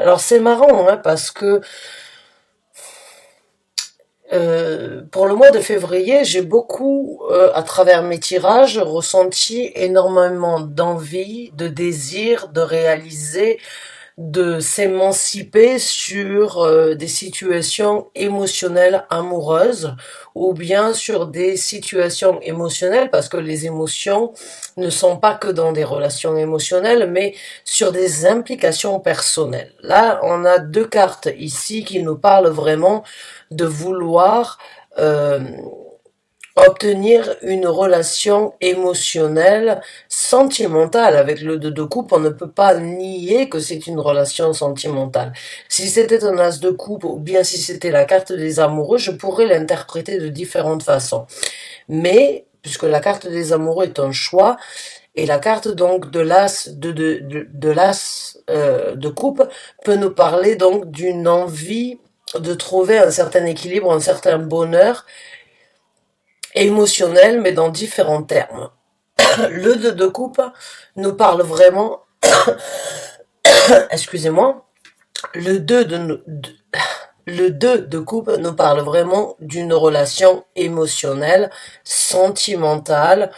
Alors c'est marrant, hein, parce que pour le mois de février, j'ai beaucoup, à travers mes tirages, ressenti énormément d'envie, de désir de réaliser, de s'émanciper sur des situations émotionnelles amoureuses ou bien sur des situations émotionnelles parce que les émotions ne sont pas que dans des relations émotionnelles mais sur des implications personnelles. Là, on a deux cartes ici qui nous parlent vraiment de vouloir euh, obtenir une relation émotionnelle, sentimentale. Avec le deux de coupe, on ne peut pas nier que c'est une relation sentimentale. Si c'était un as de coupe ou bien si c'était la carte des amoureux, je pourrais l'interpréter de différentes façons. Mais, puisque la carte des amoureux est un choix, et la carte donc de l'as de coupe peut nous parler donc d'une envie de trouver un certain équilibre, un certain bonheur émotionnel, mais dans différents termes. Le 2 de coupe nous parle vraiment, excusez-moi, le 2 le 2 de coupe nous parle vraiment d'une relation émotionnelle, sentimentale,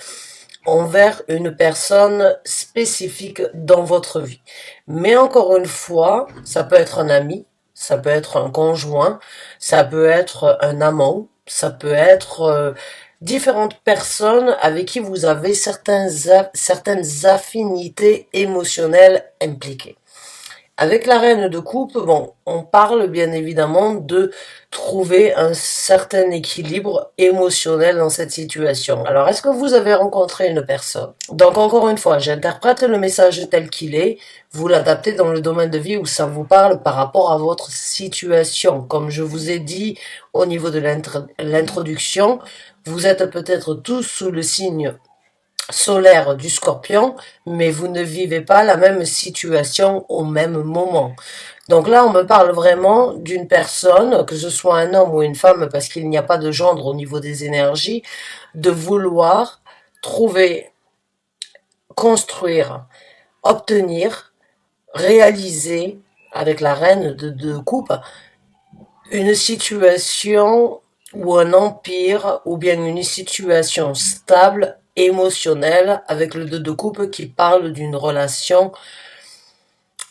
envers une personne spécifique dans votre vie. Mais encore une fois, ça peut être un ami, ça peut être un conjoint, ça peut être un amant, ça peut être différentes personnes avec qui vous avez certaines affinités émotionnelles impliquées. Avec la reine de coupe, bon, on parle bien évidemment de trouver un certain équilibre émotionnel dans cette situation. Alors, est-ce que vous avez rencontré une personne? Donc, encore une fois, j'interprète le message tel qu'il est. Vous l'adaptez dans le domaine de vie où ça vous parle par rapport à votre situation. Comme je vous ai dit au niveau de l'introduction, vous êtes peut-être tous sous le signe solaire du Scorpion, mais vous ne vivez pas la même situation au même moment. Donc là, on me parle vraiment d'une personne, que ce soit un homme ou une femme, parce qu'il n'y a pas de gendre au niveau des énergies, de vouloir trouver, construire, obtenir, réaliser, avec la reine de coupe, une situation ou un empire ou bien une situation stable émotionnelle avec le 2 de coupe qui parle d'une relation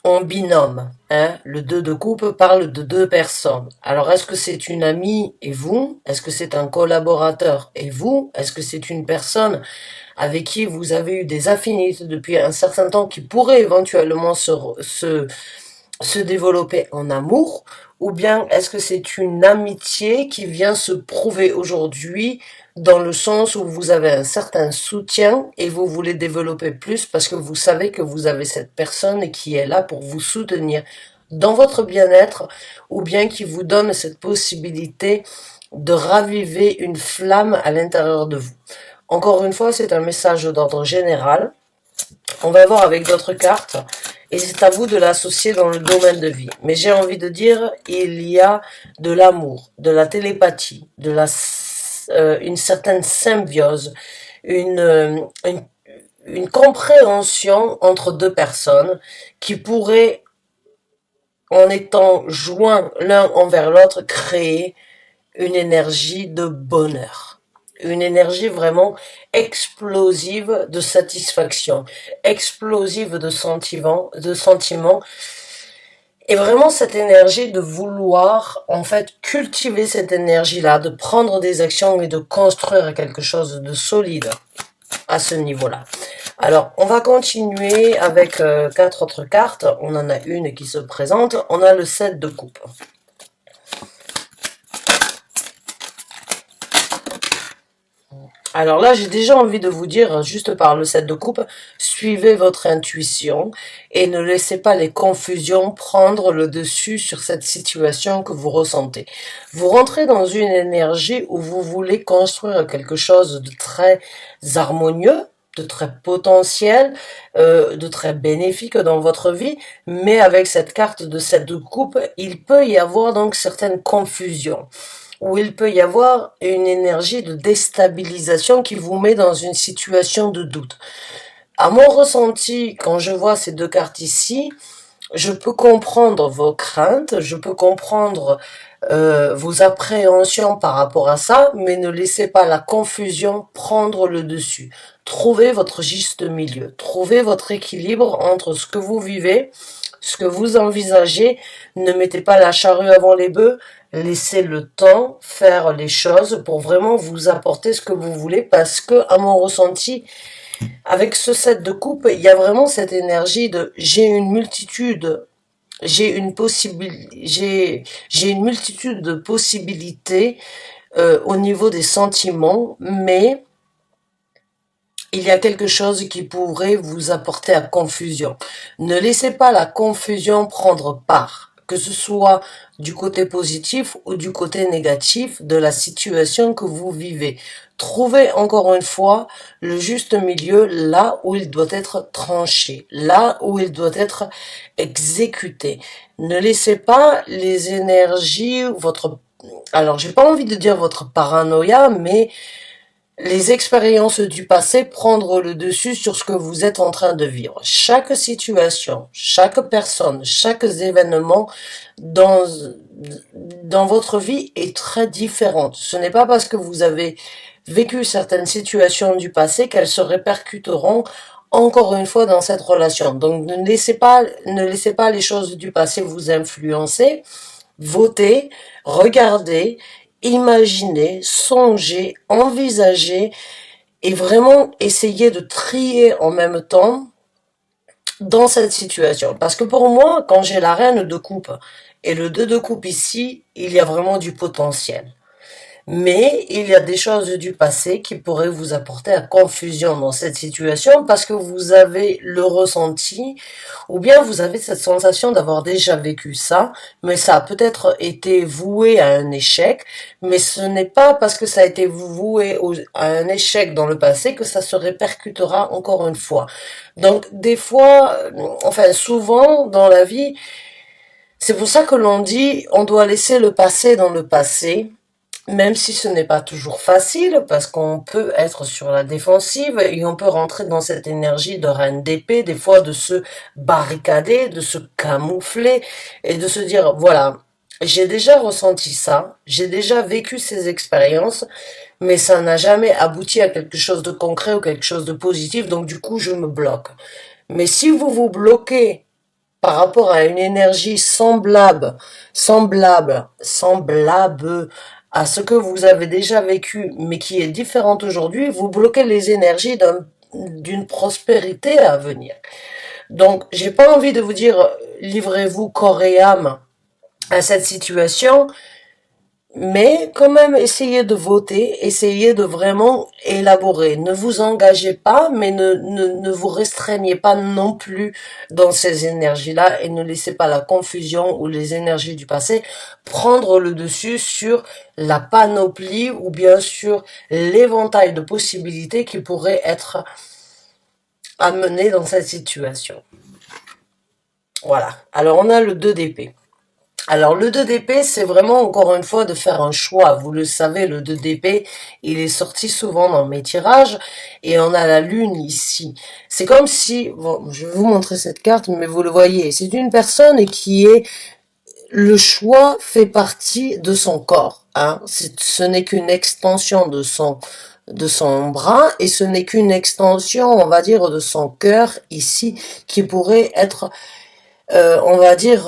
en binôme. Hein. Le 2 de coupe parle de deux personnes. Alors est-ce que c'est une amie et vous? Est-ce que c'est un collaborateur et vous? Est-ce que c'est une personne avec qui vous avez eu des affinités depuis un certain temps qui pourrait éventuellement se développer en amour, ou bien est-ce que c'est une amitié qui vient se prouver aujourd'hui dans le sens où vous avez un certain soutien et vous voulez développer plus parce que vous savez que vous avez cette personne qui est là pour vous soutenir dans votre bien-être ou bien qui vous donne cette possibilité de raviver une flamme à l'intérieur de vous. Encore une fois, c'est un message d'ordre général. On va voir avec d'autres cartes et c'est à vous de l'associer dans le domaine de vie. Mais j'ai envie de dire, il y a de l'amour, de la télépathie, une certaine symbiose, une compréhension entre deux personnes qui pourraient, en étant joints l'un envers l'autre, créer une énergie de bonheur. Une énergie vraiment explosive de satisfaction, explosive de sentiments, et vraiment cette énergie de vouloir, en fait, cultiver cette énergie-là, de prendre des actions et de construire quelque chose de solide à ce niveau-là. Alors, on va continuer avec quatre autres cartes. On en a une qui se présente. On a le 7 de coupe. Alors là, j'ai déjà envie de vous dire, juste par le 7 de coupe, suivez votre intuition et ne laissez pas les confusions prendre le dessus sur cette situation que vous ressentez. Vous rentrez dans une énergie où vous voulez construire quelque chose de très harmonieux, de très potentiel, de très bénéfique dans votre vie, mais avec cette carte de 7 de coupe, il peut y avoir donc certaines confusions où il peut y avoir une énergie de déstabilisation qui vous met dans une situation de doute. À mon ressenti, quand je vois ces deux cartes ici, Je peux comprendre vos craintes, je peux comprendre vos appréhensions par rapport à ça, mais ne laissez pas la confusion prendre le dessus. Trouvez votre juste milieu, trouvez votre équilibre entre ce que vous vivez, ce que vous envisagez. Ne mettez pas la charrue avant les bœufs, laissez le temps faire les choses pour vraiment vous apporter ce que vous voulez, parce que, à mon ressenti, avec ce set de coupe, il y a vraiment cette énergie de j'ai une multitude, j'ai une multitude de possibilités au niveau des sentiments, mais il y a quelque chose qui pourrait vous apporter à confusion. Ne laissez pas la confusion prendre part, que ce soit du côté positif ou du côté négatif de la situation que vous vivez. Trouvez encore une fois le juste milieu là où il doit être tranché, là où il doit être exécuté. Ne laissez pas les énergies, alors j'ai pas envie de dire votre paranoïa, mais les expériences du passé prendre le dessus sur ce que vous êtes en train de vivre. Chaque situation, chaque personne, chaque événement dans, dans votre vie est très différente. Ce n'est pas parce que vous avez vécu certaines situations du passé qu'elles se répercuteront encore une fois dans cette relation. Donc ne laissez pas les choses du passé vous influencer. Votez, regardez, imaginez, songez, envisagez et vraiment essayez de trier en même temps dans cette situation. Parce que pour moi, quand j'ai la reine de coupe et le 2 de coupe ici, il y a vraiment du potentiel. Mais il y a des choses du passé qui pourraient vous apporter à confusion dans cette situation parce que vous avez le ressenti ou bien vous avez cette sensation d'avoir déjà vécu ça, mais ça a peut-être été voué à un échec, mais ce n'est pas parce que ça a été voué à un échec dans le passé que ça se répercutera encore une fois. Donc des fois, enfin souvent dans la vie, c'est pour ça que l'on dit on doit laisser le passé dans le passé, même si ce n'est pas toujours facile, parce qu'on peut être sur la défensive et on peut rentrer dans cette énergie de reine d'épée, des fois de se barricader, de se camoufler et de se dire, voilà, j'ai déjà ressenti ça, j'ai déjà vécu ces expériences, mais ça n'a jamais abouti à quelque chose de concret ou quelque chose de positif, donc du coup je me bloque. Mais si vous vous bloquez par rapport à une énergie semblable à ce que vous avez déjà vécu, mais qui est différente aujourd'hui, vous bloquez les énergies d'une prospérité à venir. Donc, j'ai pas envie de vous dire, livrez-vous corps et âme à cette situation, mais quand même, essayez de voter, essayez de vraiment élaborer. Ne vous engagez pas, mais ne vous restreignez pas non plus dans ces énergies-là et ne laissez pas la confusion ou les énergies du passé prendre le dessus sur la panoplie ou bien sur l'éventail de possibilités qui pourraient être amenées dans cette situation. Voilà. Alors, on a le 2 d'épée. Alors le 2 d'épée, c'est vraiment encore une fois de faire un choix. Vous le savez, le 2 d'épée, il est sorti souvent dans mes tirages et on a la lune ici. C'est comme si, bon, je vais vous montrer cette carte, mais vous le voyez, c'est une personne qui est, le choix fait partie de son corps. Hein. Ce n'est qu'une extension de son bras et ce n'est qu'une extension, on va dire, de son cœur ici qui pourrait être, on va dire,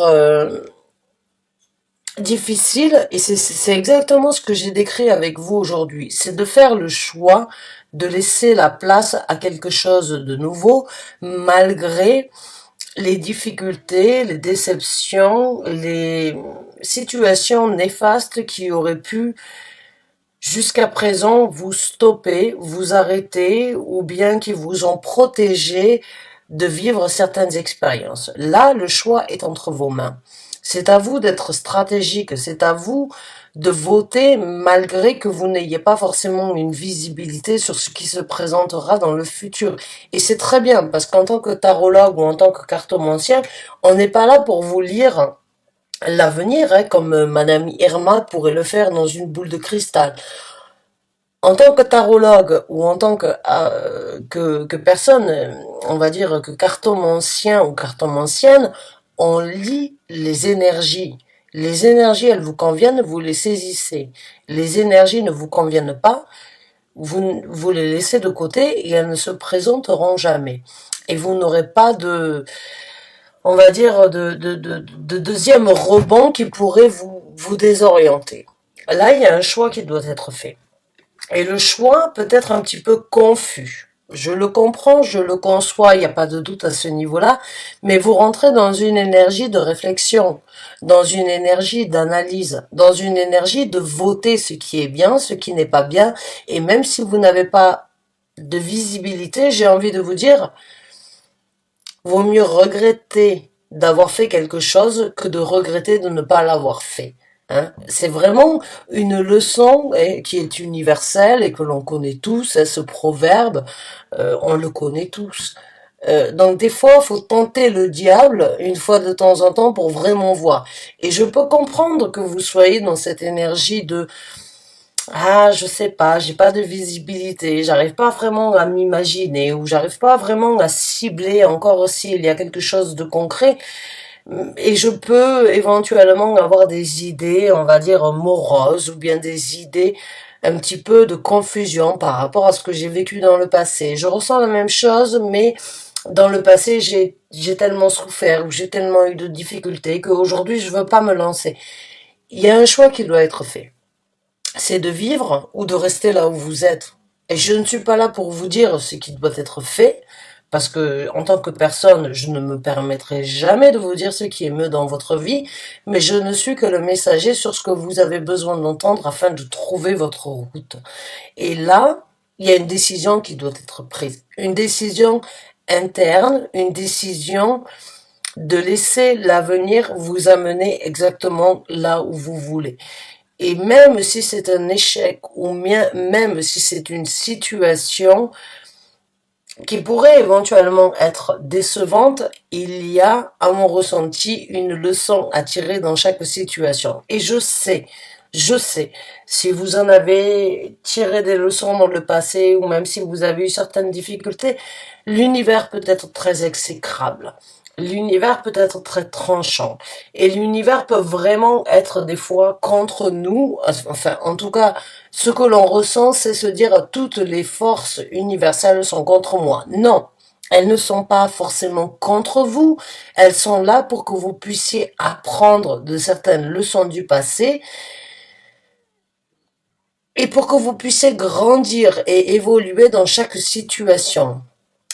difficile, et c'est exactement ce que j'ai décrit avec vous aujourd'hui. C'est de faire le choix de laisser la place à quelque chose de nouveau, malgré les difficultés, les déceptions, les situations néfastes qui auraient pu jusqu'à présent vous stopper, vous arrêter, ou bien qui vous ont protégé de vivre certaines expériences. Là, le choix est entre vos mains. C'est à vous d'être stratégique, c'est à vous de voter malgré que vous n'ayez pas forcément une visibilité sur ce qui se présentera dans le futur. Et c'est très bien, parce qu'en tant que tarologue ou en tant que cartomancien, on n'est pas là pour vous lire l'avenir, hein, comme Madame Irma pourrait le faire dans une boule de cristal. En tant que tarologue ou en tant que personne, on va dire que cartomancien ou cartomancienne, on lit les énergies. Les énergies, elles vous conviennent, vous les saisissez. Les énergies ne vous conviennent pas, vous les laissez de côté et elles ne se présenteront jamais. Et vous n'aurez pas de, on va dire, de deuxième rebond qui pourrait vous désorienter. Là, il y a un choix qui doit être fait. Et le choix peut être un petit peu confus. Je le comprends, je le conçois, il n'y a pas de doute à ce niveau-là, mais vous rentrez dans une énergie de réflexion, dans une énergie d'analyse, dans une énergie de voter ce qui est bien, ce qui n'est pas bien, et même si vous n'avez pas de visibilité, j'ai envie de vous dire, vaut mieux regretter d'avoir fait quelque chose que de regretter de ne pas l'avoir fait. Hein. C'est vraiment une leçon qui est universelle et que l'on connaît tous, ce proverbe, on le connaît tous. Donc des fois, il faut tenter le diable une fois de temps en temps pour vraiment voir. Et je peux comprendre que vous soyez dans cette énergie de ah, je sais pas, j'ai pas de visibilité, j'arrive pas vraiment à m'imaginer ou j'arrive pas vraiment à cibler encore aussi, il y a quelque chose de concret et je peux éventuellement avoir des idées, on va dire moroses ou bien des idées un petit peu de confusion par rapport à ce que j'ai vécu dans le passé. Je ressens la même chose, mais dans le passé, j'ai tellement souffert ou j'ai tellement eu de difficultés qu'aujourd'hui, je veux pas me lancer. Il y a un choix qui doit être fait, c'est de vivre ou de rester là où vous êtes. Et je ne suis pas là pour vous dire ce qui doit être fait, parce que en tant que personne, je ne me permettrai jamais de vous dire ce qui est mieux dans votre vie, mais je ne suis que le messager sur ce que vous avez besoin d'entendre afin de trouver votre route. Et là, il y a une décision qui doit être prise. Une décision interne, une décision de laisser l'avenir vous amener exactement là où vous voulez. Et même si c'est un échec ou même si c'est une situation qui pourrait éventuellement être décevante, il y a, à mon ressenti, une leçon à tirer dans chaque situation. Et je sais, si vous en avez tiré des leçons dans le passé ou même si vous avez eu certaines difficultés, l'univers peut être très exécrable. L'univers peut être très tranchant. Et l'univers peut vraiment être des fois contre nous. Enfin, en tout cas, ce que l'on ressent, c'est se dire toutes les forces universelles sont contre moi. Non. Elles ne sont pas forcément contre vous. Elles sont là pour que vous puissiez apprendre de certaines leçons du passé et pour que vous puissiez grandir et évoluer dans chaque situation.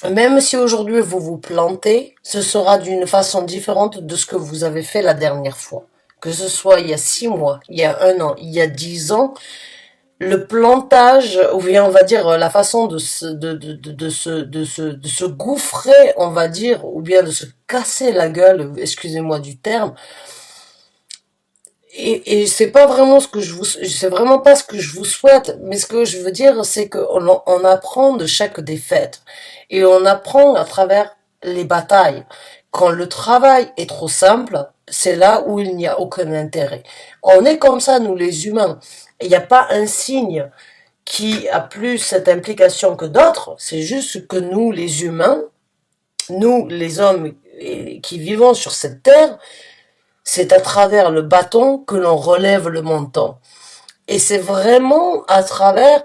Même si aujourd'hui vous vous plantez, ce sera d'une façon différente de ce que vous avez fait la dernière fois. Que ce soit il y a 6 mois, il y a 1 an, il y a 10 ans, le plantage, ou bien on va dire la façon de se gouffrer, on va dire, ou bien de se casser la gueule, excusez-moi du terme, et c'est pas vraiment ce que c'est vraiment pas ce que je vous souhaite, mais ce que je veux dire, c'est qu'on apprend de chaque défaite et on apprend à travers les batailles. Quand le travail est trop simple, c'est là où il n'y a aucun intérêt. On est comme ça, nous les humains. Il n'y a pas un signe qui a plus cette implication que d'autres. C'est juste que nous, les humains, nous, les hommes qui vivons sur cette terre, c'est à travers le bâton que l'on relève le montant. Et c'est vraiment à travers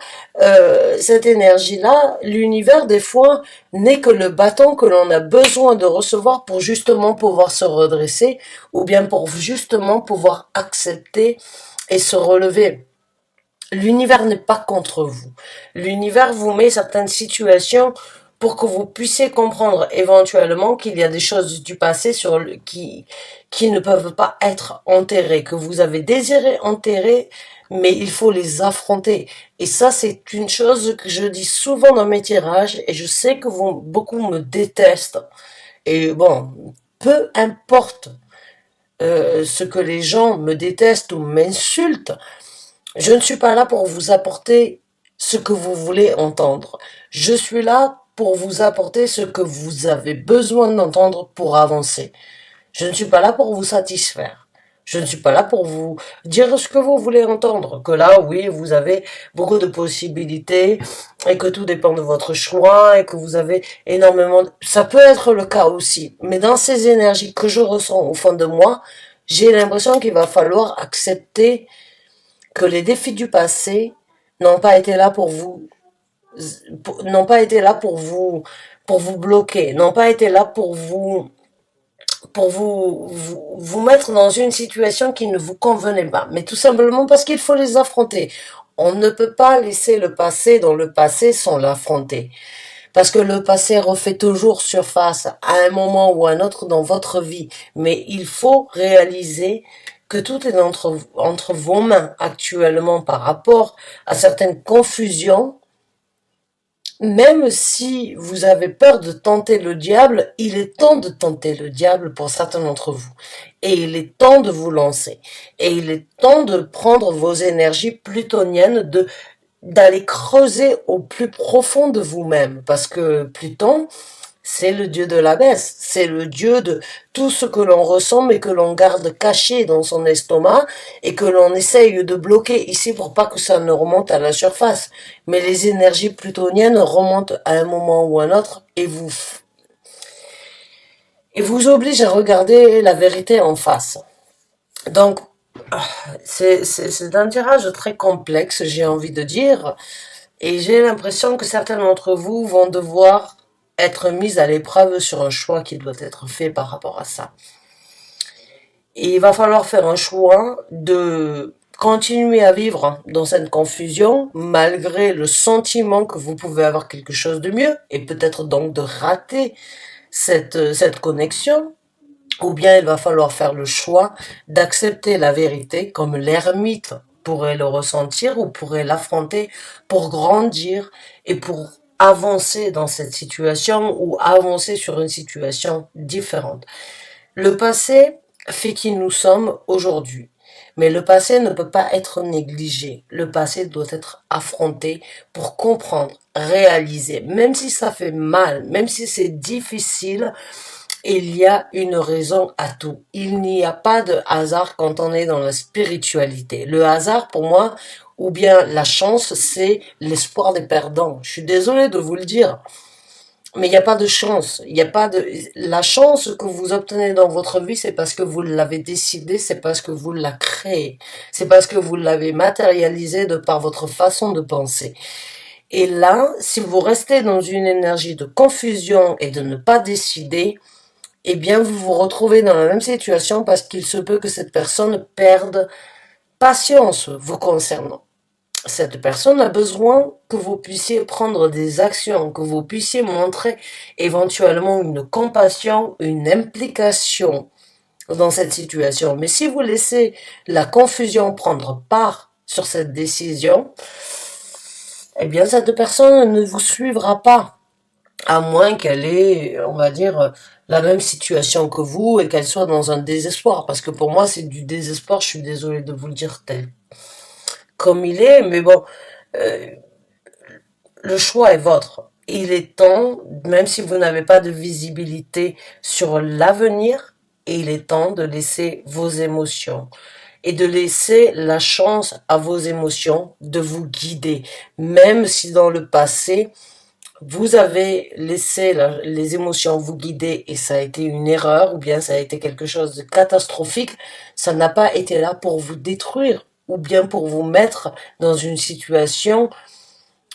cette énergie-là, l'univers des fois n'est que le bâton que l'on a besoin de recevoir pour justement pouvoir se redresser ou bien pour justement pouvoir accepter et se relever. L'univers n'est pas contre vous. L'univers vous met certaines situations pour que vous puissiez comprendre éventuellement qu'il y a des choses du passé qui ne peuvent pas être enterrées, que vous avez désiré enterrer, mais il faut les affronter. Et ça, c'est une chose que je dis souvent dans mes tirages, et je sais que beaucoup me détestent. Et bon, peu importe ce que les gens me détestent ou m'insultent, je ne suis pas là pour vous apporter ce que vous voulez entendre. Je suis là pour vous apporter ce que vous avez besoin d'entendre pour avancer. Je ne suis pas là pour vous satisfaire. Je ne suis pas là pour vous dire ce que vous voulez entendre. Que là, oui, vous avez beaucoup de possibilités et que tout dépend de votre choix et que vous avez énormément... Ça peut être le cas aussi. Mais dans ces énergies que je ressens au fond de moi, j'ai l'impression qu'il va falloir accepter que les défis du passé n'ont pas été là pour vous, n'ont pas été là pour vous bloquer, n'ont pas été là pour vous mettre dans une situation qui ne vous convenait pas, mais tout simplement parce qu'il faut les affronter. On ne peut pas laisser le passé dans le passé sans l'affronter. Parce que le passé refait toujours surface à un moment ou à un autre dans votre vie. Mais il faut réaliser que tout est entre vos mains actuellement par rapport à certaines confusions. Même si vous avez peur de tenter le diable, il est temps de tenter le diable pour certains d'entre vous. Et il est temps de vous lancer. Et il est temps de prendre vos énergies plutoniennes, d'aller creuser au plus profond de vous-même. Parce que Pluton, c'est le dieu de la baisse, c'est le dieu de tout ce que l'on ressent mais que l'on garde caché dans son estomac et que l'on essaye de bloquer ici pour pas que ça ne remonte à la surface. Mais les énergies plutoniennes remontent à un moment ou à un autre et vous obligent à regarder la vérité en face. Donc, c'est un tirage très complexe, j'ai envie de dire, et j'ai l'impression que certains d'entre vous vont devoir être mis à l'épreuve sur un choix qui doit être fait par rapport à ça. Et il va falloir faire un choix de continuer à vivre dans cette confusion malgré le sentiment que vous pouvez avoir quelque chose de mieux et peut-être donc de rater cette connexion, ou bien il va falloir faire le choix d'accepter la vérité comme l'ermite pourrait le ressentir ou pourrait l'affronter pour grandir et pour avancer dans cette situation ou avancer sur une situation différente. Le passé fait qui nous sommes aujourd'hui. Mais le passé ne peut pas être négligé. Le passé doit être affronté pour comprendre, réaliser. Même si ça fait mal, même si c'est difficile, il y a une raison à tout. Il n'y a pas de hasard quand on est dans la spiritualité. Le hasard, pour moi, ou bien la chance, c'est l'espoir des perdants. Je suis désolée de vous le dire. Mais il n'y a pas de chance. Il n'y a pas de, la chance que vous obtenez dans votre vie, c'est parce que vous l'avez décidé, c'est parce que vous la créez. C'est parce que vous l'avez matérialisé de par votre façon de penser. Et là, si vous restez dans une énergie de confusion et de ne pas décider, eh bien, vous vous retrouvez dans la même situation parce qu'il se peut que cette personne perde patience vous concernant. Cette personne a besoin que vous puissiez prendre des actions, que vous puissiez montrer éventuellement une compassion, une implication dans cette situation. Mais si vous laissez la confusion prendre part sur cette décision, eh bien, cette personne ne vous suivra pas. À moins qu'elle ait, on va dire, la même situation que vous et qu'elle soit dans un désespoir. Parce que pour moi, c'est du désespoir, je suis désolée de vous le dire tel comme il est, mais bon, euh, le choix est vôtre. Il est temps, même si vous n'avez pas de visibilité sur l'avenir, il est temps de laisser vos émotions et de laisser la chance à vos émotions de vous guider. Même si dans le passé, vous avez laissé les émotions vous guider et ça a été une erreur ou bien ça a été quelque chose de catastrophique, ça n'a pas été là pour vous détruire ou bien pour vous mettre dans une situation,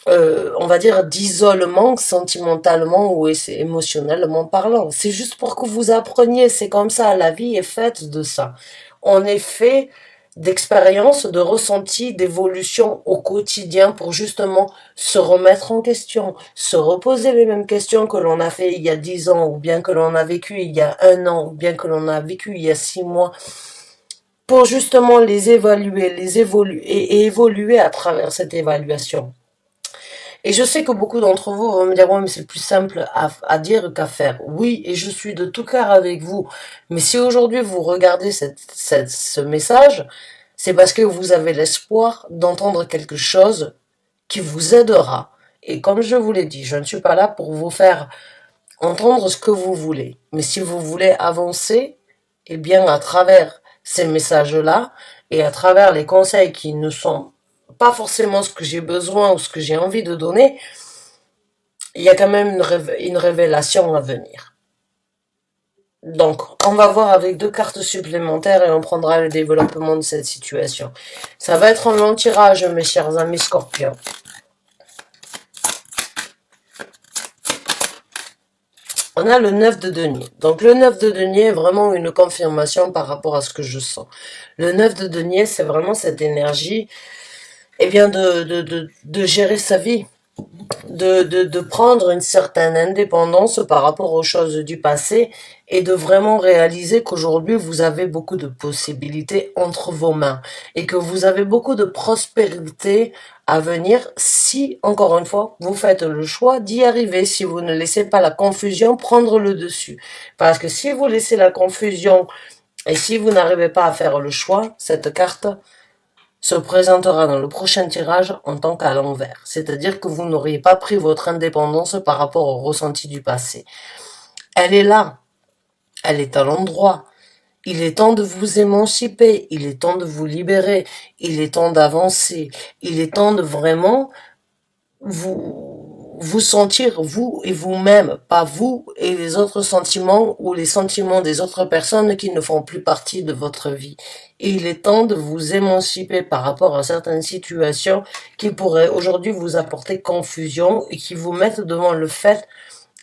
on va dire, d'isolement sentimentalement ou émotionnellement parlant. C'est juste pour que vous appreniez, c'est comme ça, la vie est faite de ça. On est fait d'expériences, de ressentis, d'évolution au quotidien pour justement se remettre en question, se reposer les mêmes questions que l'on a fait il y a 10 ans, ou bien que l'on a vécu il y a 1 an, ou bien que l'on a vécu il y a 6 mois, pour justement les évaluer, les évoluer et évoluer à travers cette évaluation. Et je sais que beaucoup d'entre vous vont me dire, ouais, mais c'est plus simple à dire qu'à faire. Oui, et je suis de tout cœur avec vous. Mais si aujourd'hui vous regardez ce message, c'est parce que vous avez l'espoir d'entendre quelque chose qui vous aidera. Et comme je vous l'ai dit, je ne suis pas là pour vous faire entendre ce que vous voulez. Mais si vous voulez avancer, eh bien, à travers ces messages-là, et à travers les conseils qui ne sont pas forcément ce que j'ai besoin ou ce que j'ai envie de donner, il y a quand même une révélation à venir. Donc, on va voir avec 2 cartes supplémentaires et on prendra le développement de cette situation. Ça va être un long tirage, mes chers amis Scorpions. On a le 9 de denier. Donc, le 9 de denier est vraiment une confirmation par rapport à ce que je sens. Le 9 de denier, c'est vraiment cette énergie, eh bien, de gérer sa vie. De prendre une certaine indépendance par rapport aux choses du passé et de vraiment réaliser qu'aujourd'hui vous avez beaucoup de possibilités entre vos mains et que vous avez beaucoup de prospérité à venir si, encore une fois, vous faites le choix d'y arriver, si vous ne laissez pas la confusion prendre le dessus. Parce que si vous laissez la confusion et si vous n'arrivez pas à faire le choix, cette carte se présentera dans le prochain tirage en tant qu'à l'envers. C'est-à-dire que vous n'auriez pas pris votre indépendance par rapport au ressenti du passé. Elle est là. Elle est à l'endroit. Il est temps de vous émanciper. Il est temps de vous libérer. Il est temps d'avancer. Il est temps de vraiment vous sentir vous et vous-même, pas vous et les autres sentiments ou les sentiments des autres personnes qui ne font plus partie de votre vie. Et il est temps de vous émanciper par rapport à certaines situations qui pourraient aujourd'hui vous apporter confusion et qui vous mettent devant le fait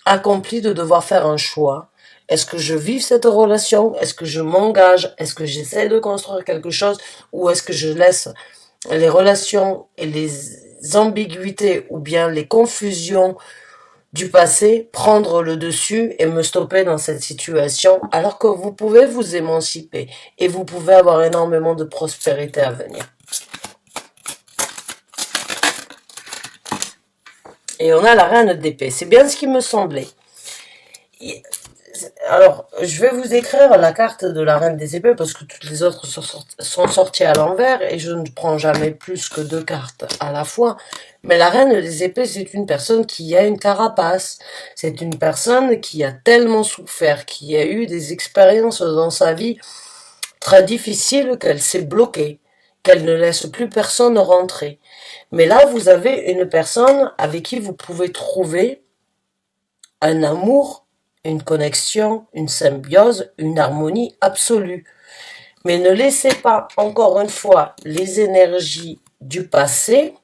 accompli de devoir faire un choix. Est-ce que je vis cette relation? Est-ce que je m'engage? Est-ce que j'essaie de construire quelque chose? Ou est-ce que je laisse les relations et les ambiguïtés ou bien les confusions du passé prendre le dessus et me stopper dans cette situation alors que vous pouvez vous émanciper et vous pouvez avoir énormément de prospérité à venir. Et on a la reine d'épée. C'est bien ce qui me semblait. Alors, je vais vous écrire la carte de la reine des épées parce que toutes les autres sont sorties à l'envers et je ne prends jamais plus que 2 cartes à la fois. Mais la reine des épées, c'est une personne qui a une carapace. C'est une personne qui a tellement souffert, qui a eu des expériences dans sa vie très difficiles qu'elle s'est bloquée, qu'elle ne laisse plus personne rentrer. Mais là, vous avez une personne avec qui vous pouvez trouver un amour, une connexion, une symbiose, une harmonie absolue. Mais ne laissez pas, encore une fois, les énergies du passé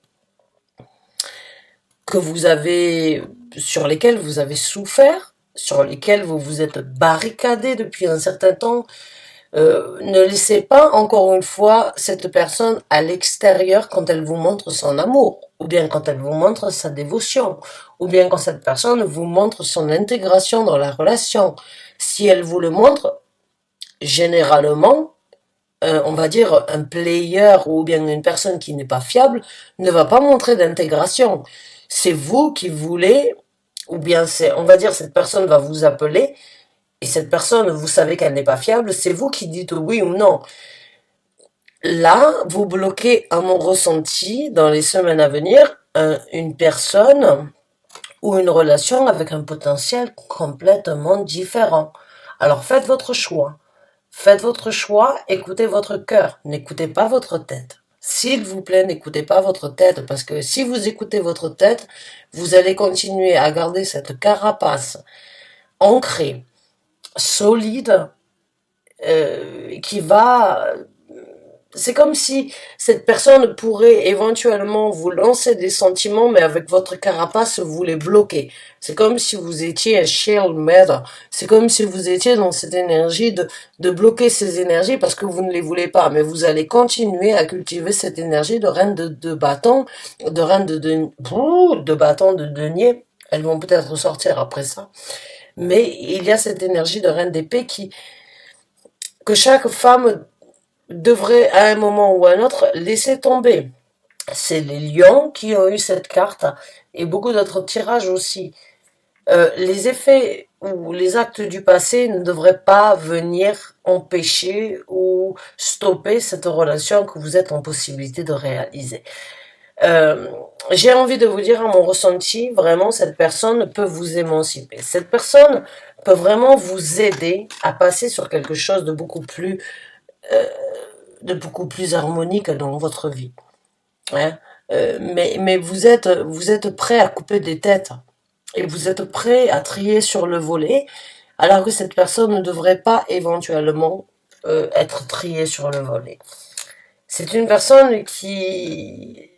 que vous avez, sur lesquelles vous avez souffert, sur lesquelles vous vous êtes barricadé depuis un certain temps. Ne laissez pas, encore une fois, cette personne à l'extérieur quand elle vous montre son amour, ou bien quand elle vous montre sa dévotion, ou bien quand cette personne vous montre son intégration dans la relation. Si elle vous le montre, généralement, on va dire un player ou bien une personne qui n'est pas fiable ne va pas montrer d'intégration. C'est vous qui voulez, ou bien c'est, on va dire, cette personne va vous appeler, et cette personne, vous savez qu'elle n'est pas fiable, c'est vous qui dites oui ou non. Là, vous bloquez, à mon ressenti, dans les semaines à venir, une personne ou une relation avec un potentiel complètement différent. Alors faites votre choix. Faites votre choix, écoutez votre cœur, n'écoutez pas votre tête. S'il vous plaît, n'écoutez pas votre tête, parce que si vous écoutez votre tête, vous allez continuer à garder cette carapace ancrée, solide, qui va... C'est comme si cette personne pourrait éventuellement vous lancer des sentiments, mais avec votre carapace, vous les bloquez. C'est comme si vous étiez un shield matter. C'est comme si vous étiez dans cette énergie de bloquer ces énergies parce que vous ne les voulez pas. Mais vous allez continuer à cultiver cette énergie de reine de bâton, de reine de bâton de denier. Elles vont peut-être sortir après ça. Mais il y a cette énergie de reine d'épée que chaque femme devrait à un moment ou à un autre laisser tomber. C'est les lions qui ont eu cette carte et beaucoup d'autres tirages aussi. Les effets ou les actes du passé ne devraient pas venir empêcher ou stopper cette relation que vous êtes en possibilité de réaliser. J'ai envie de vous dire à mon ressenti, vraiment cette personne peut vous émanciper. Cette personne peut vraiment vous aider à passer sur quelque chose de beaucoup plus de beaucoup plus harmonique dans votre vie. Hein. Mais vous êtes prêt à couper des têtes et vous êtes prêt à trier sur le volet, alors que cette personne ne devrait pas éventuellement être triée sur le volet. C'est une personne qui...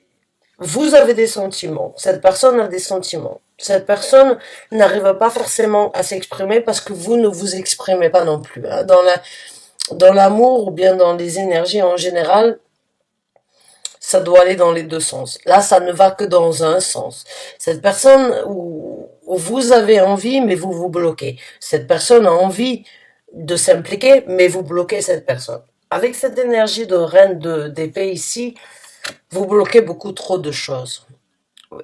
Vous avez des sentiments, cette personne a des sentiments. Cette personne n'arrive pas forcément à s'exprimer parce que vous ne vous exprimez pas non plus. Hein. Dans l'amour ou bien dans les énergies en général, ça doit aller dans les deux sens. Là, ça ne va que dans un sens. Cette personne où vous avez envie, mais vous vous bloquez. Cette personne a envie de s'impliquer, mais vous bloquez cette personne. Avec cette énergie de reine d'épée ici, vous bloquez beaucoup trop de choses.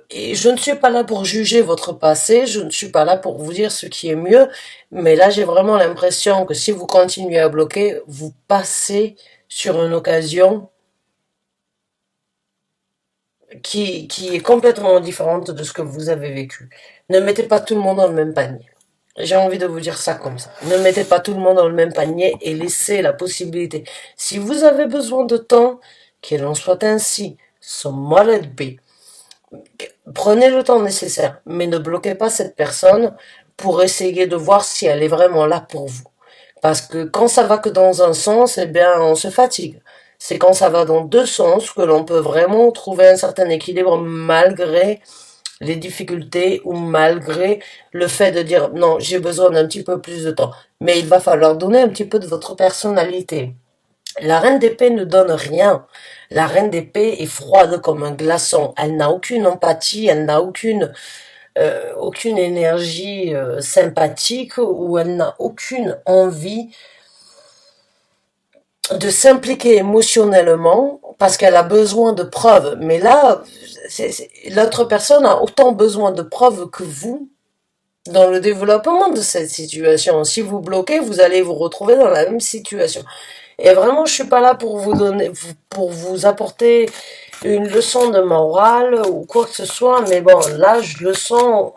Et je ne suis pas là pour juger votre passé, je ne suis pas là pour vous dire ce qui est mieux, mais là j'ai vraiment l'impression que si vous continuez à bloquer, vous passez sur une occasion qui est complètement différente de ce que vous avez vécu. Ne mettez pas tout le monde dans le même panier. J'ai envie de vous dire ça comme ça. Ne mettez pas tout le monde dans le même panier et laissez la possibilité. Si vous avez besoin de temps, qu'il en soit ainsi. So let it be. Prenez le temps nécessaire, mais ne bloquez pas cette personne pour essayer de voir si elle est vraiment là pour vous. Parce que quand ça va que dans un sens, eh bien, on se fatigue. C'est quand ça va dans deux sens que l'on peut vraiment trouver un certain équilibre malgré les difficultés ou malgré le fait de dire non, j'ai besoin d'un petit peu plus de temps. Mais il va falloir donner un petit peu de votre personnalité. La reine d'épée ne donne rien. La reine d'épée est froide comme un glaçon. Elle n'a aucune empathie, elle n'a aucune énergie sympathique ou elle n'a aucune envie de s'impliquer émotionnellement parce qu'elle a besoin de preuves. Mais là, l'autre personne a autant besoin de preuves que vous dans le développement de cette situation. Si vous bloquez, vous allez vous retrouver dans la même situation. Et vraiment, je suis pas là pour vous donner, pour vous apporter une leçon de morale ou quoi que ce soit, mais bon, là, je le sens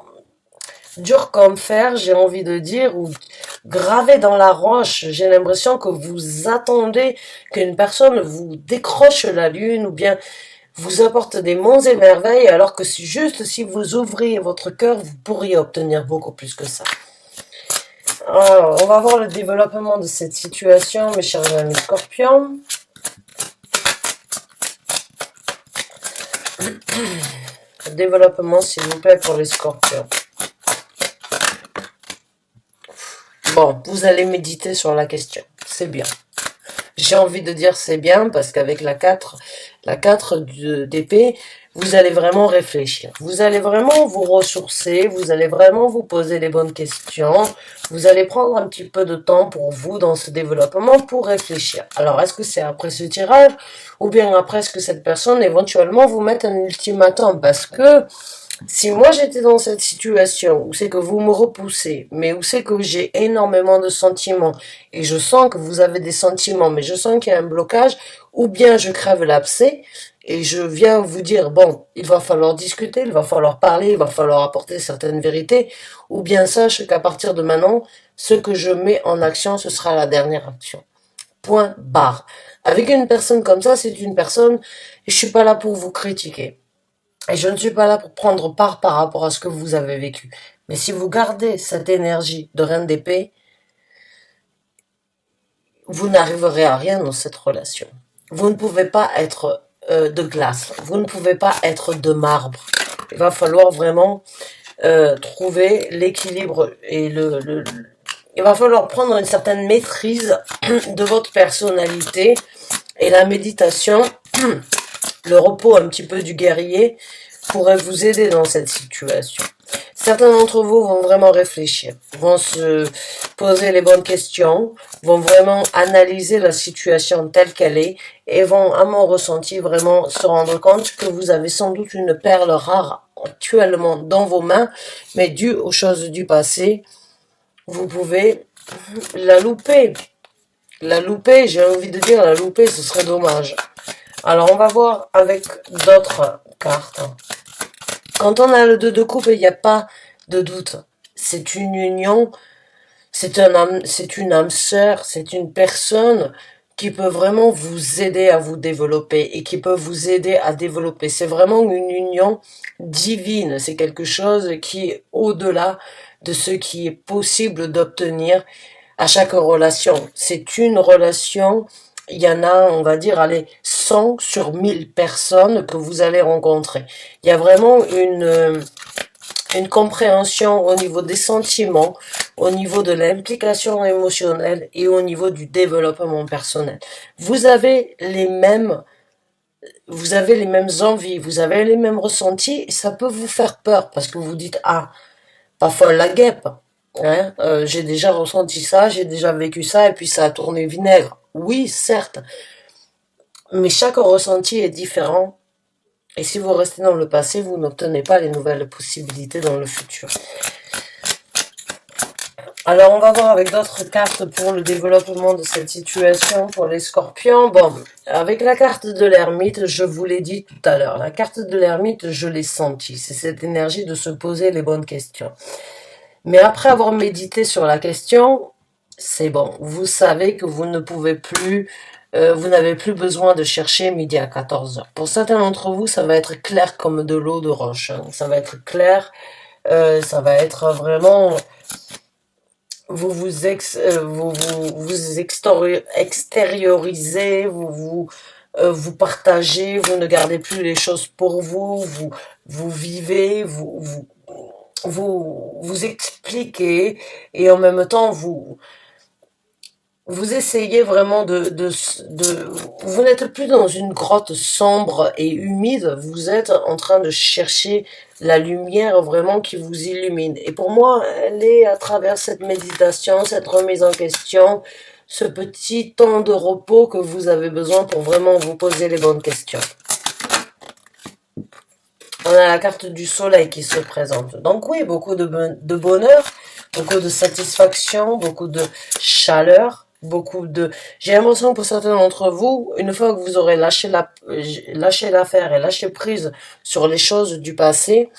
dur comme fer, j'ai envie de dire, ou gravé dans la roche. J'ai l'impression que vous attendez qu'une personne vous décroche la lune ou bien vous apporte des monts et merveilles, alors que c'est juste si vous ouvriez votre cœur, vous pourriez obtenir beaucoup plus que ça. Alors, on va voir le développement de cette situation, mes chers amis scorpions. Développement, s'il vous plaît, pour les scorpions. Bon, vous allez méditer sur la question. C'est bien. J'ai envie de dire c'est bien parce qu'avec la 4 d'épée, vous allez vraiment réfléchir. Vous allez vraiment vous ressourcer, vous allez vraiment vous poser les bonnes questions. Vous allez prendre un petit peu de temps pour vous dans ce développement pour réfléchir. Alors, est-ce que c'est après ce tirage ou bien après ce que cette personne éventuellement vous mette un ultimatum? Parce que si moi j'étais dans cette situation où c'est que vous me repoussez, mais où c'est que j'ai énormément de sentiments et je sens que vous avez des sentiments, mais je sens qu'il y a un blocage, ou bien je crève l'abcès et je viens vous dire, bon, il va falloir discuter, il va falloir parler, il va falloir apporter certaines vérités, ou bien sache qu'à partir de maintenant, ce que je mets en action, ce sera la dernière action. Point barre. Avec une personne comme ça, c'est une personne, et je suis pas là pour vous critiquer. Et je ne suis pas là pour prendre part par rapport à ce que vous avez vécu. Mais si vous gardez cette énergie de reine d'épée, vous n'arriverez à rien dans cette relation. Vous ne pouvez pas être de glace. Vous ne pouvez pas être de marbre. Il va falloir vraiment trouver l'équilibre et il va falloir prendre une certaine maîtrise de votre personnalité et la méditation, le repos un petit peu du guerrier pourrait vous aider dans cette situation. Certains d'entre vous vont vraiment réfléchir, vont se poser les bonnes questions, vont vraiment analyser la situation telle qu'elle est et vont, à mon ressenti, vraiment se rendre compte que vous avez sans doute une perle rare actuellement dans vos mains, mais due aux choses du passé, vous pouvez la louper. La louper, j'ai envie de dire la louper, ce serait dommage. Alors, on va voir avec d'autres cartes. Quand on a le 2 de coupe, il n'y a pas de doute. C'est une union, c'est une âme sœur, c'est une personne qui peut vraiment vous aider à vous développer et qui peut vous aider à développer. C'est vraiment une union divine. C'est quelque chose qui est au-delà de ce qui est possible d'obtenir à chaque relation. C'est une relation, il y en a, on va dire, allez, 100 sur 1000 personnes que vous allez rencontrer. Il y a vraiment une compréhension au niveau des sentiments, au niveau de l'implication émotionnelle et au niveau du développement personnel. Vous avez les mêmes envies, vous avez les mêmes ressentis et ça peut vous faire peur parce que vous dites, ah, pas folle la guêpe, hein, j'ai déjà ressenti ça, j'ai déjà vécu ça et puis ça a tourné vinaigre. Oui, certes, mais chaque ressenti est différent. Et si vous restez dans le passé, vous n'obtenez pas les nouvelles possibilités dans le futur. Alors, on va voir avec d'autres cartes pour le développement de cette situation pour les scorpions. Bon, avec la carte de l'ermite, je vous l'ai dit tout à l'heure. La carte de l'ermite, je l'ai sentie. C'est cette énergie de se poser les bonnes questions. Mais après avoir médité sur la question, c'est bon. Vous savez que vous ne pouvez plus, vous n'avez plus besoin de chercher midi à 14 heures. Pour certains d'entre vous, ça va être clair comme de l'eau de roche. Hein. Ça va être clair, ça va être vraiment, vous extériorisez, vous partagez, vous ne gardez plus les choses pour vous vivez, vous expliquez et en même temps vous essayez vraiment vous n'êtes plus dans une grotte sombre et humide, vous êtes en train de chercher la lumière vraiment qui vous illumine. Et pour moi, elle est à travers cette méditation, cette remise en question, ce petit temps de repos que vous avez besoin pour vraiment vous poser les bonnes questions. On a la carte du soleil qui se présente. Donc oui, beaucoup de bonheur, beaucoup de satisfaction, beaucoup de chaleur, j'ai l'impression que pour certains d'entre vous, une fois que vous aurez lâché l'affaire et lâché prise sur les choses du passé,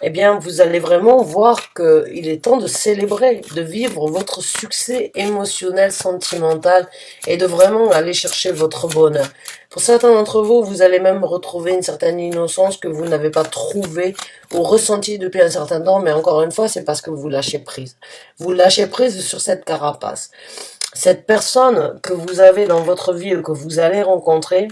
eh bien, vous allez vraiment voir qu'il est temps de célébrer, de vivre votre succès émotionnel, sentimental et de vraiment aller chercher votre bonheur. Pour certains d'entre vous, vous allez même retrouver une certaine innocence que vous n'avez pas trouvée ou ressentie depuis un certain temps, mais encore une fois, c'est parce que vous lâchez prise. Vous lâchez prise sur cette carapace. Cette personne que vous avez dans votre vie ou que vous allez rencontrer,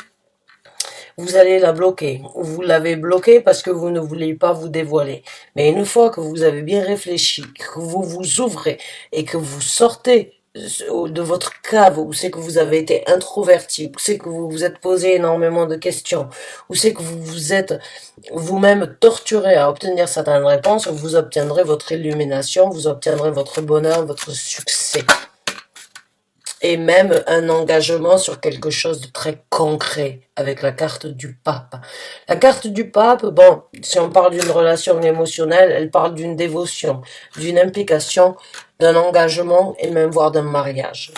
vous allez la bloquer. Vous l'avez bloquée parce que vous ne voulez pas vous dévoiler. Mais une fois que vous avez bien réfléchi, que vous vous ouvrez et que vous sortez de votre cave, où c'est que vous avez été introverti, où c'est que vous vous êtes posé énormément de questions, où c'est que vous vous êtes vous-même torturé à obtenir certaines réponses, vous obtiendrez votre illumination, vous obtiendrez votre bonheur, votre succès. Et même un engagement sur quelque chose de très concret avec la carte du pape. La carte du pape, bon, si on parle d'une relation émotionnelle, elle parle d'une dévotion, d'une implication, d'un engagement et même voire d'un mariage.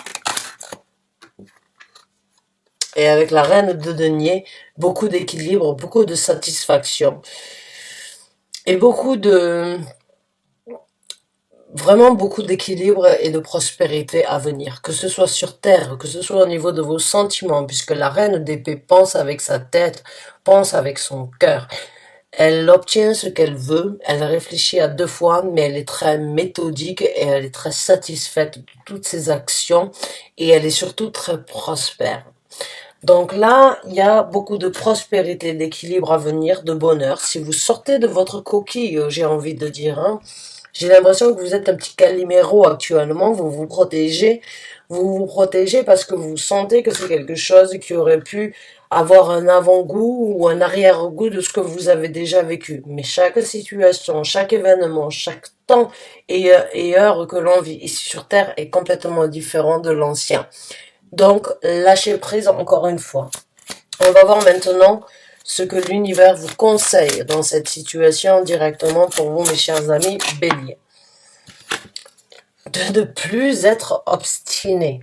Et avec la reine de denier, beaucoup d'équilibre, beaucoup de satisfaction et vraiment beaucoup d'équilibre et de prospérité à venir, que ce soit sur terre, que ce soit au niveau de vos sentiments, puisque la reine d'épée pense avec sa tête, pense avec son cœur. Elle obtient ce qu'elle veut, elle réfléchit à 2 fois, mais elle est très méthodique et elle est très satisfaite de toutes ses actions et elle est surtout très prospère. Donc là, il y a beaucoup de prospérité, d'équilibre à venir, de bonheur. Si vous sortez de votre coquille, j'ai envie de dire, hein, j'ai l'impression que vous êtes un petit Calimero actuellement, vous vous protégez parce que vous sentez que c'est quelque chose qui aurait pu avoir un avant-goût ou un arrière-goût de ce que vous avez déjà vécu. Mais chaque situation, chaque événement, chaque temps et heure que l'on vit ici sur Terre est complètement différent de l'ancien. Donc, lâchez prise encore une fois. On va voir maintenant ce que l'univers vous conseille dans cette situation directement pour vous, mes chers amis béliers. De ne plus être obstiné,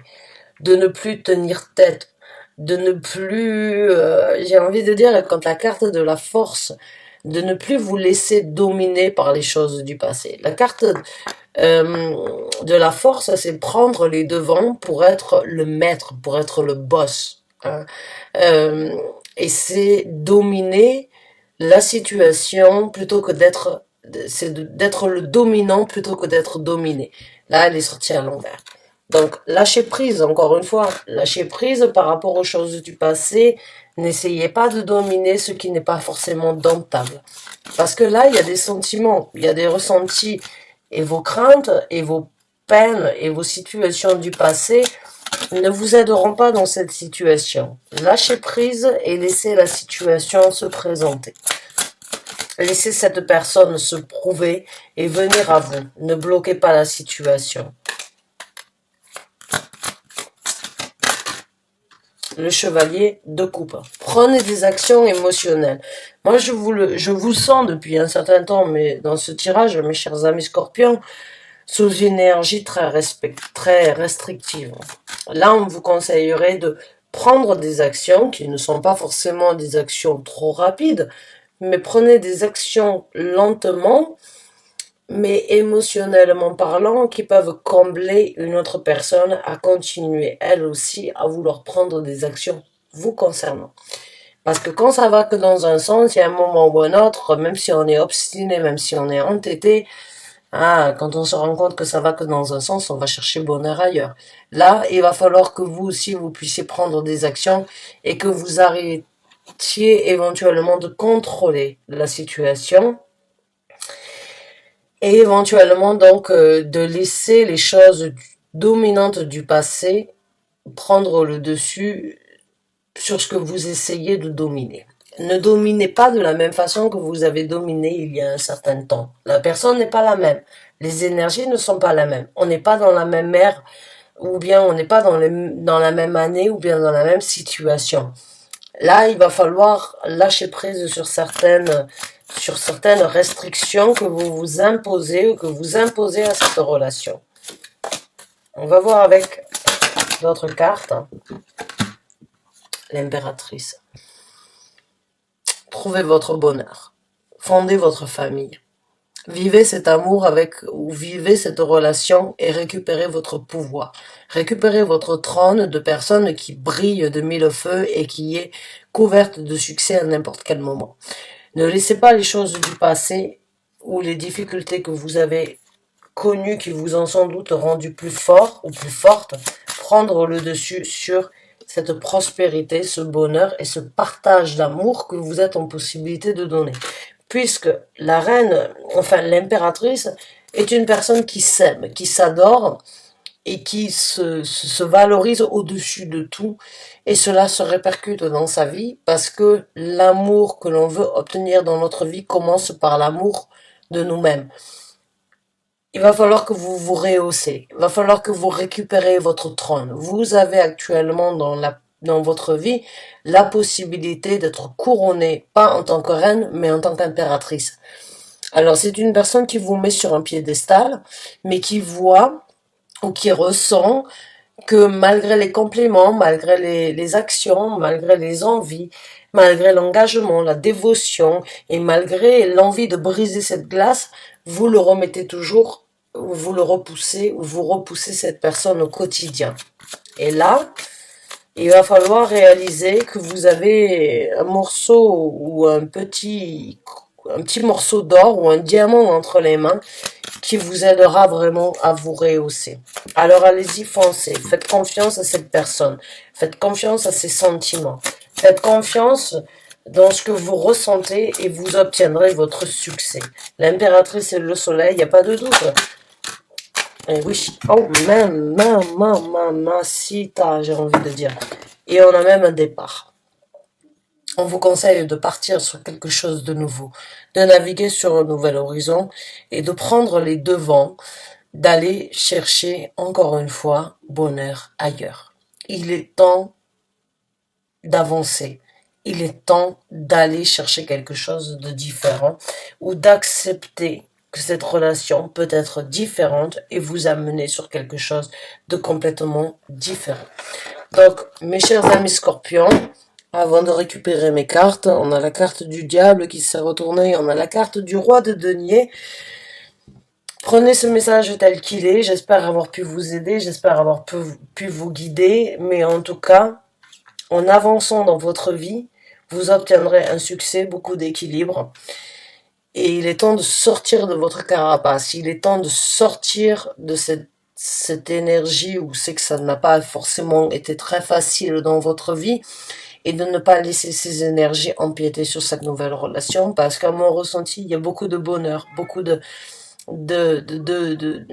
de ne plus tenir tête, de ne plus... j'ai envie de dire, quand la carte de la force de ne plus vous laisser dominer par les choses du passé. La carte de la force, c'est prendre les devants pour être le maître, pour être le boss, hein. Euh, et c'est dominer la situation plutôt que d'être, d'être le dominant plutôt que d'être dominé. Là, elle est sortie à l'envers. Donc, lâcher prise, encore une fois, lâcher prise par rapport aux choses du passé. N'essayez pas de dominer ce qui n'est pas forcément domptable. Parce que là, il y a des sentiments, il y a des ressentis, et vos craintes, et vos peines, et vos situations du passé ne vous aideront pas dans cette situation. Lâchez prise et laissez la situation se présenter. Laissez cette personne se prouver et venir à vous. Ne bloquez pas la situation. Le chevalier de coupe. Prenez des actions émotionnelles. Moi, je vous sens depuis un certain temps, mais dans ce tirage, mes chers amis scorpions, sous une énergie très restrictive. Là, on vous conseillerait de prendre des actions qui ne sont pas forcément des actions trop rapides, mais prenez des actions lentement, mais émotionnellement parlant, qui peuvent combler une autre personne à continuer, elle aussi, à vouloir prendre des actions vous concernant. Parce que quand ça va que dans un sens, il y a un moment ou un autre, même si on est obstiné, même si on est entêté, quand on se rend compte que ça va que dans un sens, on va chercher bonheur ailleurs. Là, il va falloir que vous aussi, vous puissiez prendre des actions et que vous arrêtiez éventuellement de contrôler la situation et éventuellement donc de laisser les choses dominantes du passé prendre le dessus sur ce que vous essayez de dominer. Ne dominez pas de la même façon que vous avez dominé il y a un certain temps. La personne n'est pas la même. Les énergies ne sont pas la même. On n'est pas dans la même ère, ou bien on n'est pas dans la même année, ou bien dans la même situation. Là, il va falloir lâcher prise sur certaines restrictions que vous vous imposez ou que vous imposez à cette relation. On va voir avec d'autres cartes. L'impératrice. Trouvez votre bonheur. Fondez votre famille. Vivez cet amour ou vivez cette relation et récupérez votre pouvoir. Récupérez votre trône de personne qui brille de mille feux et qui est couverte de succès à n'importe quel moment. Ne laissez pas les choses du passé ou les difficultés que vous avez connues qui vous ont sans doute rendu plus fort ou plus forte prendre le dessus sur cette prospérité, ce bonheur et ce partage d'amour que vous êtes en possibilité de donner. Puisque la reine, enfin l'impératrice, est une personne qui s'aime, qui s'adore et qui se valorise au-dessus de tout. Et cela se répercute dans sa vie parce que l'amour que l'on veut obtenir dans notre vie commence par l'amour de nous-mêmes. Il va falloir que vous vous rehaussez. Il va falloir que vous récupérez votre trône. Vous avez actuellement dans votre vie la possibilité d'être couronnée, pas en tant que reine, mais en tant qu'impératrice. Alors c'est une personne qui vous met sur un piédestal, mais qui voit ou qui ressent que malgré les compliments, malgré les actions, malgré les envies, malgré l'engagement, la dévotion et malgré l'envie de briser cette glace, vous le remettez toujours, vous le repoussez ou vous repoussez cette personne au quotidien. Et là, il va falloir réaliser que vous avez un morceau ou un petit morceau d'or ou un diamant entre les mains qui vous aidera vraiment à vous rehausser. Alors allez-y, foncez. Faites confiance à cette personne. Faites confiance à ses sentiments. Faites confiance dans ce que vous ressentez et vous obtiendrez votre succès. L'impératrice et le soleil, il n'y a pas de doute. Et oui, oh, mamacita, j'ai envie de dire. Et on a même un départ. On vous conseille de partir sur quelque chose de nouveau, de naviguer sur un nouvel horizon et de prendre les devants, d'aller chercher encore une fois bonheur ailleurs. Il est temps d'avancer. Il est temps d'aller chercher quelque chose de différent ou d'accepter que cette relation peut être différente et vous amener sur quelque chose de complètement différent. Donc, mes chers amis scorpions, Avant de récupérer mes cartes, on a la carte du diable qui s'est retournée, on a la carte du roi de denier. Prenez ce message tel qu'il est, j'espère avoir pu vous aider, j'espère avoir pu vous guider, mais en tout cas, en avançant dans votre vie, vous obtiendrez un succès, beaucoup d'équilibre. Et il est temps de sortir de votre carapace, il est temps de sortir de cette énergie où c'est que ça n'a pas forcément été très facile dans votre vie et de ne pas laisser ces énergies empiéter sur cette nouvelle relation parce qu'à mon ressenti, il y a beaucoup de bonheur, de, de, de, de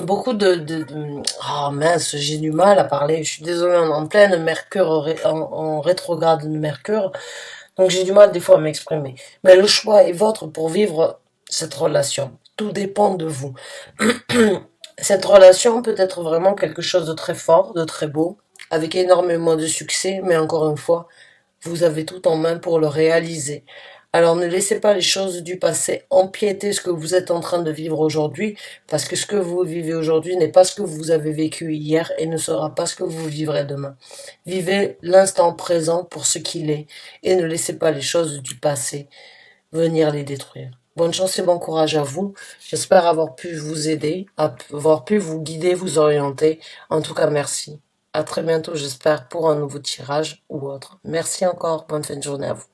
beaucoup oh mince, j'ai du mal à parler, je suis désolée, on est en pleine Mercure, en rétrograde de Mercure, donc j'ai du mal des fois à m'exprimer. Mais le choix est votre pour vivre cette relation. Tout dépend de vous. Cette relation peut être vraiment quelque chose de très fort, de très beau, avec énormément de succès, mais encore une fois, vous avez tout en main pour le réaliser. Alors ne laissez pas les choses du passé empiéter ce que vous êtes en train de vivre aujourd'hui, parce que ce que vous vivez aujourd'hui n'est pas ce que vous avez vécu hier et ne sera pas ce que vous vivrez demain. Vivez l'instant présent pour ce qu'il est et ne laissez pas les choses du passé venir les détruire. Bonne chance et bon courage à vous. J'espère avoir pu vous aider, avoir pu vous guider, vous orienter. En tout cas, merci. À très bientôt, j'espère, pour un nouveau tirage ou autre. Merci encore. Bonne fin de journée à vous.